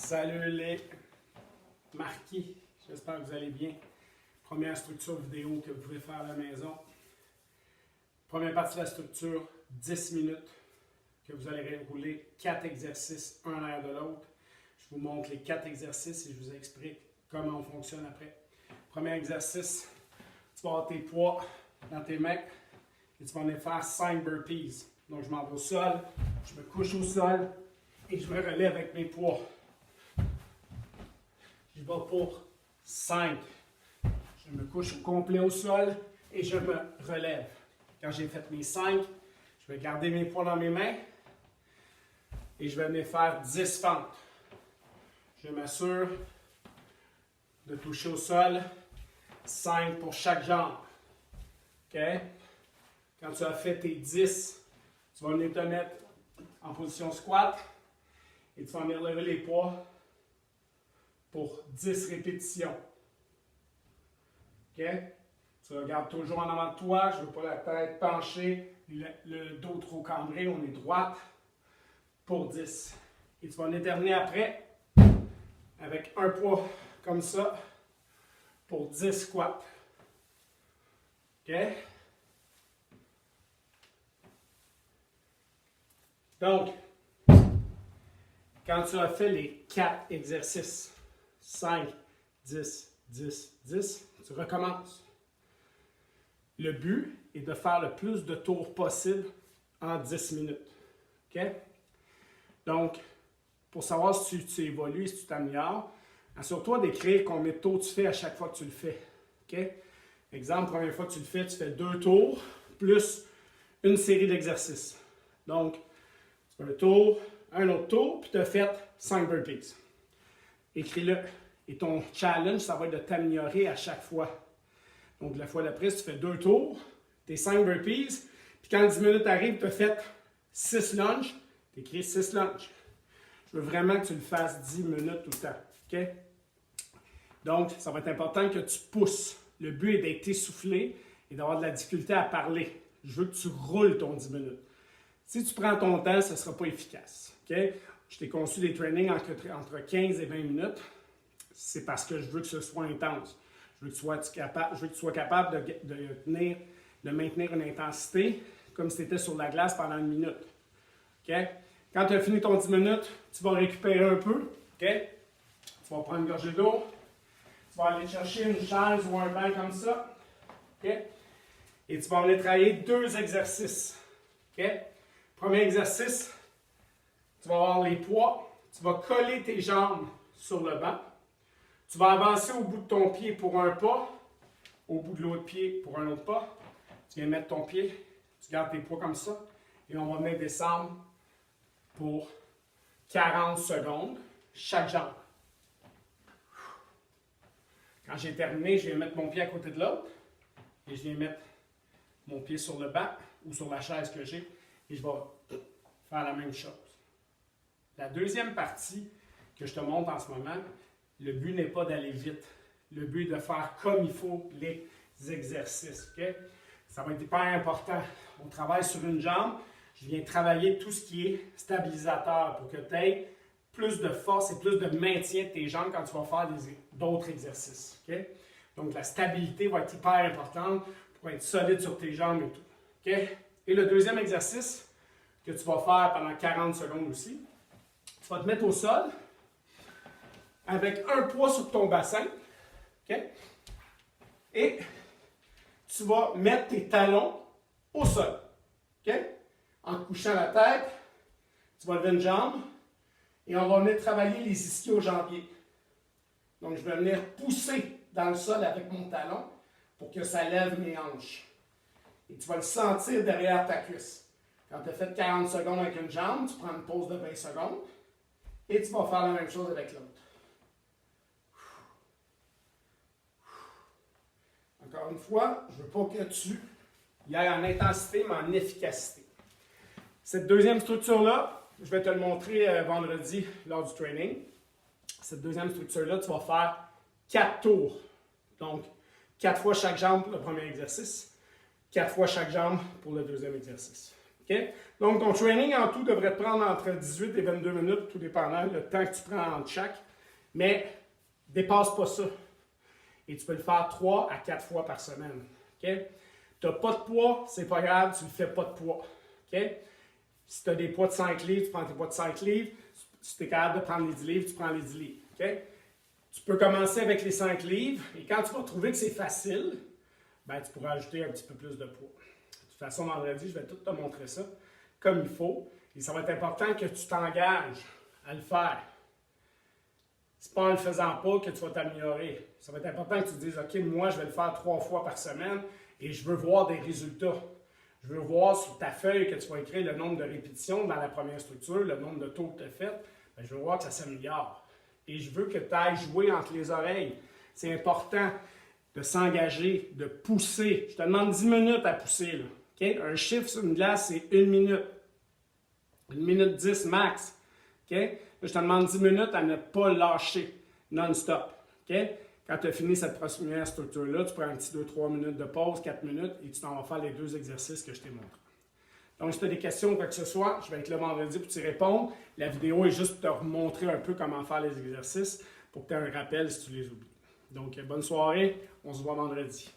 Salut les marquis, j'espère que vous allez bien. Première structure vidéo que vous pouvez faire à la maison. Première partie de la structure, 10 minutes, que vous allez rouler 4 exercices, un à l'arrière de l'autre. Je vous montre les 4 exercices et je vous explique comment on fonctionne après. Premier exercice, tu vas avoir tes poids dans tes mains et tu vas en faire 5 burpees. Donc je m'en vais au sol, je me couche au sol et je me relève avec mes poids. Je vais pour 5. Je me couche au complet au sol et je me relève. Quand j'ai fait mes 5, je vais garder mes poids dans mes mains et je vais venir faire 10 fentes. Je m'assure de toucher au sol 5 pour chaque jambe. OK? Quand tu as fait tes 10, tu vas venir te mettre en position squat et tu vas venir lever les poids pour 10 répétitions. OK? Tu regardes toujours en avant de toi. Je ne veux pas la tête penchée, le dos trop cambré. On est droite pour 10. Et tu vas venir terminer après avec un poids comme ça pour 10 squats. OK? Donc, quand tu as fait les 4 exercices, 5, 10, 10, 10, tu recommences. Le but est de faire le plus de tours possible en 10 minutes. OK? Donc, pour savoir si tu évolues et si tu t'améliores, assure-toi d'écrire combien de tours tu fais à chaque fois que tu le fais. OK? Exemple, première fois que tu le fais, tu fais 2 tours plus une série d'exercices. Donc, tu fais un tour, un autre tour, puis tu as fait 5 burpees. Écris-le. Et ton challenge, ça va être de t'améliorer à chaque fois. Donc, la fois d'après, tu fais 2 tours, tes 5 burpees, puis quand 10 minutes arrivent, tu as fait 6 lunges, tu écris 6 lunges. Je veux vraiment que tu le fasses 10 minutes tout le temps. OK? Donc, ça va être important que tu pousses. Le but est d'être essoufflé et d'avoir de la difficulté à parler. Je veux que tu roules ton 10 minutes. Si tu prends ton temps, ce ne sera pas efficace. OK? Je t'ai conçu des trainings entre 15 et 20 minutes. C'est parce que je veux que ce soit intense. Je veux que tu sois capable de maintenir une intensité comme si tu étais sur la glace pendant 1 minute. OK? Quand tu as fini ton 10 minutes, tu vas récupérer un peu. OK? Tu vas prendre une gorgée d'eau. Tu vas aller chercher une chaise ou un banc comme ça. OK? Et tu vas aller travailler 2 exercices. OK? Premier exercice, tu vas avoir les poids. Tu vas coller tes jambes sur le banc. Tu vas avancer au bout de ton pied pour un pas, au bout de l'autre pied pour un autre pas. Tu viens mettre ton pied, tu gardes tes poids comme ça, et on va venir descendre pour 40 secondes, chaque jambe. Quand j'ai terminé, je viens mettre mon pied à côté de l'autre, et je viens mettre mon pied sur le banc ou sur la chaise que j'ai, et je vais faire la même chose. La deuxième partie que je te montre en ce moment, le but n'est pas d'aller vite. Le but est de faire comme il faut les exercices. Okay? Ça va être hyper important. On travaille sur une jambe. Je viens travailler tout ce qui est stabilisateur pour que tu aies plus de force et plus de maintien de tes jambes quand tu vas faire d'autres exercices. Okay? Donc, la stabilité va être hyper importante pour être solide sur tes jambes et tout. Okay? Et le deuxième exercice que tu vas faire pendant 40 secondes aussi, tu vas te mettre au sol avec un poids sur ton bassin. Okay? Et tu vas mettre tes talons au sol. Okay? En te couchant la tête, tu vas lever une jambe et on va venir travailler les ischio-jambiers. Donc, je vais venir pousser dans le sol avec mon talon pour que ça lève mes hanches. Et tu vas le sentir derrière ta cuisse. Quand tu as fait 40 secondes avec une jambe, tu prends une pause de 20 secondes et tu vas faire la même chose avec l'autre. Encore une fois, je ne veux pas que tu y ailles en intensité, mais en efficacité. Cette deuxième structure-là, je vais te le montrer vendredi lors du training. Cette deuxième structure-là, tu vas faire 4 tours. Donc, 4 fois chaque jambe pour le premier exercice, 4 fois chaque jambe pour le deuxième exercice. Okay? Donc, ton training en tout devrait te prendre entre 18 et 22 minutes, tout dépendant le temps que tu prends entre chaque. Mais dépasse pas ça. Et tu peux le faire 3 à 4 fois par semaine. Okay? Tu n'as pas de poids, c'est pas grave, tu ne fais pas de poids. Okay? Si tu as des poids de 5 livres, tu prends tes poids de 5 livres. Si tu es capable de prendre les 10 livres, tu prends les 10 livres. Okay? Tu peux commencer avec les 5 livres et quand tu vas trouver que c'est facile, ben, tu pourras ajouter un petit peu plus de poids. De toute façon, vendredi, je vais tout te montrer ça comme il faut. Et ça va être important que tu t'engages à le faire. C'est pas en le faisant pas que tu vas t'améliorer. Ça va être important que tu te dises, OK, moi, je vais le faire 3 fois par semaine et je veux voir des résultats. Je veux voir sur ta feuille que tu vas écrire le nombre de répétitions dans la première structure, le nombre de tours que tu as fait. Ben, je veux voir que ça s'améliore. Et je veux que tu ailles jouer entre les oreilles. C'est important de s'engager, de pousser. Je te demande 10 minutes à pousser. Là. Okay? Un chiffre sur une glace, c'est 1 minute. 1 minute 10 max. Okay? Là, je te demande 10 minutes à ne pas lâcher non-stop. Okay? Quand tu as fini cette première structure-là, tu prends un petit 2-3 minutes de pause, 4 minutes, et tu t'en vas faire les 2 exercices que je t'ai montrés. Donc, si tu as des questions ou quoi que ce soit, je vais être là vendredi pour t'y répondre. La vidéo est juste pour te montrer un peu comment faire les exercices pour que tu aies un rappel si tu les oublies. Donc, bonne soirée. On se voit vendredi.